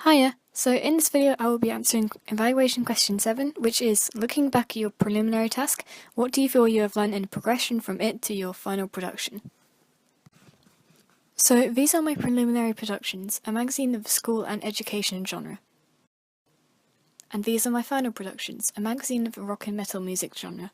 Hiya! So in this video I will be answering evaluation question 7, which is, looking back at your preliminary task, what do you feel you have learned in progression from it to your final production? So these are my preliminary productions, a magazine of the school and education genre. And these are my final productions, a magazine of the rock and metal music genre.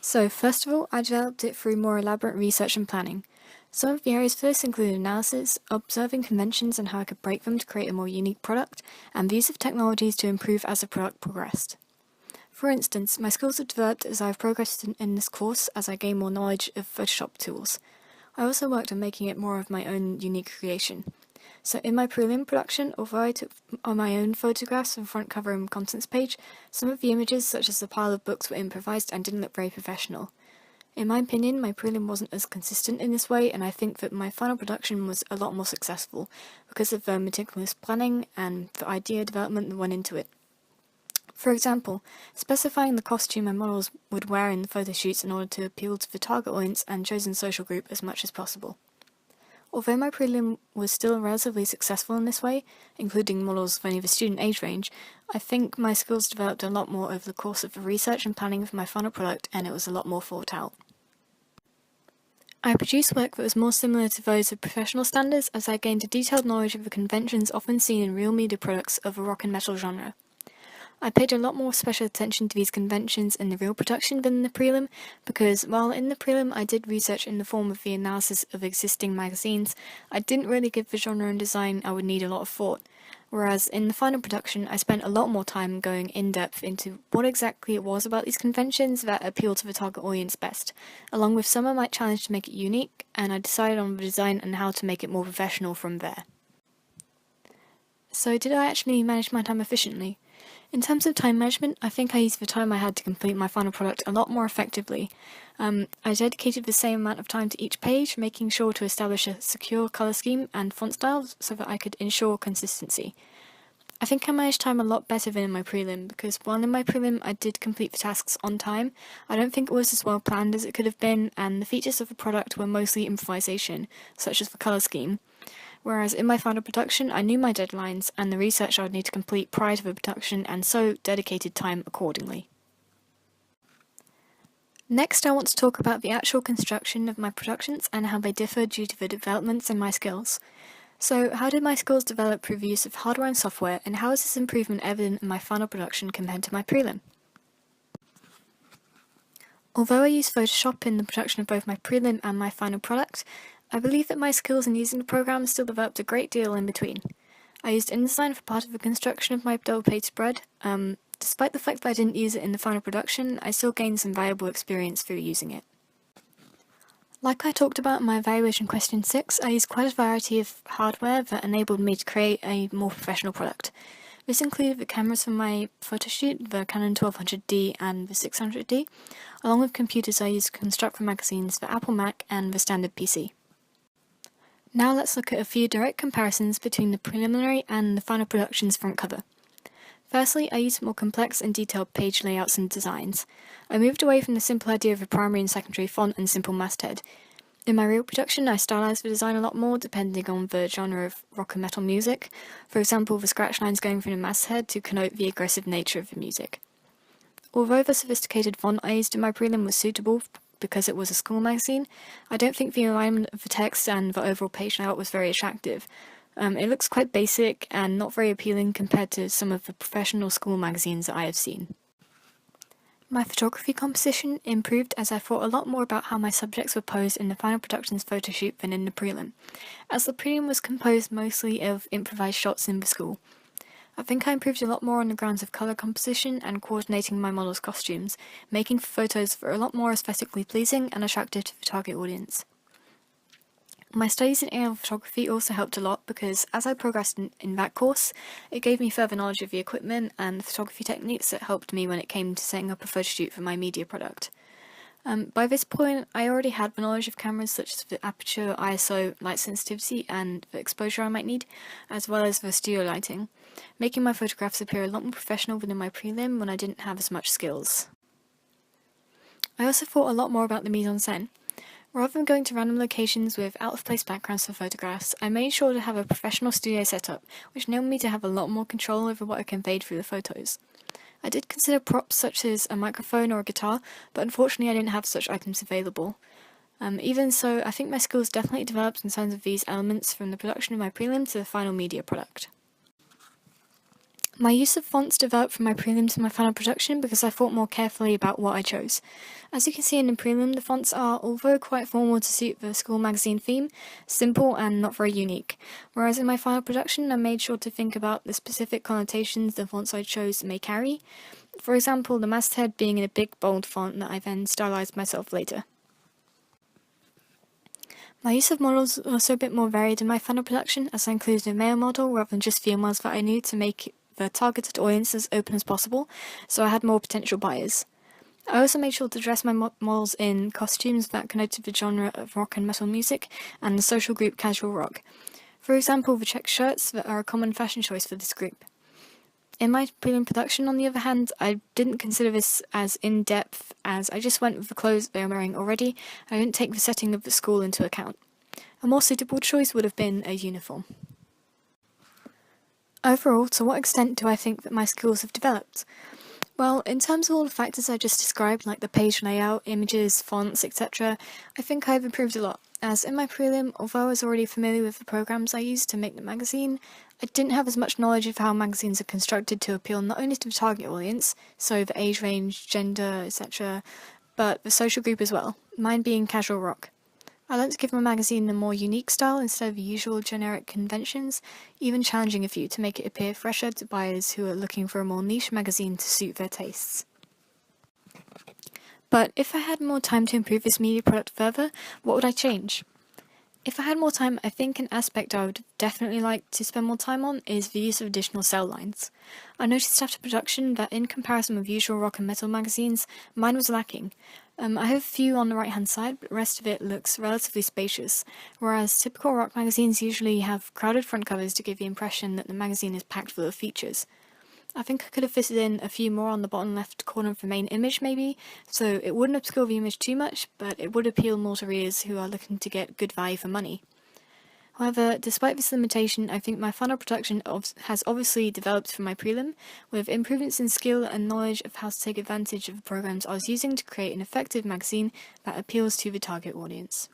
So first of all, I developed it through more elaborate research and planning. Some of the areas for this include analysis, observing conventions and how I could break them to create a more unique product, and the use of technologies to improve as the product progressed. For instance, my skills have developed as I've progressed in this course as I gain more knowledge of Photoshop tools. I also worked on making it more of my own unique creation. So in my prelim production, although I took on my own photographs for the front cover and contents page, some of the images, such as the pile of books, were improvised and didn't look very professional. In my opinion, my prelim wasn't as consistent in this way, and I think that my final production was a lot more successful because of the meticulous planning and the idea development that went into it. For example, specifying the costume my models would wear in the photo shoots in order to appeal to the target audience and chosen social group as much as possible. Although my prelim was still relatively successful in this way, including models of only the student age range, I think my skills developed a lot more over the course of the research and planning for my final product, and it was a lot more thought out. I produced work that was more similar to those of professional standards as I gained a detailed knowledge of the conventions often seen in real media products of the rock and metal genre. I paid a lot more special attention to these conventions in the real production than in the prelim, because while in the prelim I did research in the form of the analysis of existing magazines, I didn't really give the genre and design I would need a lot of thought, whereas in the final production I spent a lot more time going in-depth into what exactly it was about these conventions that appealed to the target audience best, along with some I might challenge to make it unique, and I decided on the design and how to make it more professional from there. So did I actually manage my time efficiently? In terms of time management, I think I used the time I had to complete my final product a lot more effectively. I dedicated the same amount of time to each page, making sure to establish a secure colour scheme and font styles so that I could ensure consistency. I think I managed time a lot better than in my prelim, because while in my prelim I did complete the tasks on time, I don't think it was as well planned as it could have been, and the features of the product were mostly improvisation, such as the colour scheme. Whereas in my final production, I knew my deadlines and the research I would need to complete prior to the production, and so dedicated time accordingly. Next, I want to talk about the actual construction of my productions and how they differ due to the developments in my skills. So, how did my skills develop through the use of hardware and software, and how is this improvement evident in my final production compared to my prelim? Although I used Photoshop in the production of both my prelim and my final product, I believe that my skills in using the program still developed a great deal in between. I used InDesign for part of the construction of my double-page spread. Despite the fact that I didn't use it in the final production, I still gained some valuable experience through using it. Like I talked about in my evaluation question 6, I used quite a variety of hardware that enabled me to create a more professional product. This included the cameras for my photoshoot, the Canon 1200D and the 600D, along with computers I used to construct the magazines for Apple Mac and the standard PC. Now let's look at a few direct comparisons between the preliminary and the final production's front cover. Firstly, I used more complex and detailed page layouts and designs. I moved away from the simple idea of a primary and secondary font and simple masthead. In my real production, I stylized the design a lot more depending on the genre of rock and metal music, for example the scratch lines going from the masthead to connote the aggressive nature of the music. Although the sophisticated font I used in my prelim was suitable because it was a school magazine, I don't think the alignment of the text and the overall page layout was very attractive. It looks quite basic and not very appealing compared to some of the professional school magazines that I have seen. My photography composition improved as I thought a lot more about how my subjects were posed in the final production's photoshoot than in the prelim, as the prelim was composed mostly of improvised shots in the school. I think I improved a lot more on the grounds of colour composition and coordinating my models' costumes, making photos that were a lot more aesthetically pleasing and attractive to the target audience. My studies in aerial photography also helped a lot because as I progressed in that course, it gave me further knowledge of the equipment and the photography techniques that helped me when it came to setting up a photoshoot for my media product. By this point, I already had the knowledge of cameras such as the aperture, ISO, light sensitivity, and the exposure I might need, as well as the studio lighting, making my photographs appear a lot more professional than in my prelim when I didn't have as much skills. I also thought a lot more about the mise-en-scène. Rather than going to random locations with out-of-place backgrounds for photographs, I made sure to have a professional studio setup, which enabled me to have a lot more control over what I conveyed through the photos. I did consider props such as a microphone or a guitar, but unfortunately I didn't have such items available. Even so, I think my skills definitely developed in terms of these elements from the production of my prelim to the final media product. My use of fonts developed from my prelim to my final production because I thought more carefully about what I chose. As you can see in the prelim, the fonts are, although quite formal to suit the school magazine theme, simple and not very unique, whereas in my final production I made sure to think about the specific connotations the fonts I chose may carry. For example, the masthead being in a big bold font that I then stylized myself later. My use of models was also a bit more varied in my final production, as I included a male model rather than just females that I knew to make the targeted audience as open as possible, so I had more potential buyers. I also made sure to dress my models in costumes that connoted the genre of rock and metal music and the social group casual rock. For example, the check shirts that are a common fashion choice for this group. In my prelim production, on the other hand, I didn't consider this as in-depth, as I just went with the clothes they were wearing already, and I didn't take the setting of the school into account. A more suitable choice would have been a uniform. Overall, to what extent do I think that my skills have developed? Well, in terms of all the factors I just described, like the page layout, images, fonts, etc., I think I've improved a lot, as in my prelim, although I was already familiar with the programs I used to make the magazine, I didn't have as much knowledge of how magazines are constructed to appeal not only to the target audience, so the age range, gender, etc., but the social group as well, mine being casual rock. I learned to give my magazine a more unique style instead of the usual generic conventions, even challenging a few to make it appear fresher to buyers who are looking for a more niche magazine to suit their tastes. But if I had more time to improve this media product further, what would I change? If I had more time, I think an aspect I would definitely like to spend more time on is the use of additional cell lines. I noticed after production that in comparison with usual rock and metal magazines, mine was lacking. I have a few on the right hand side, but the rest of it looks relatively spacious, whereas typical rock magazines usually have crowded front covers to give the impression that the magazine is packed full of features. I think I could have fitted in a few more on the bottom left corner of the main image maybe, so it wouldn't obscure the image too much, but it would appeal more to readers who are looking to get good value for money. However, despite this limitation, I think my final production has obviously developed from my prelim, with improvements in skill and knowledge of how to take advantage of the programs I was using to create an effective magazine that appeals to the target audience.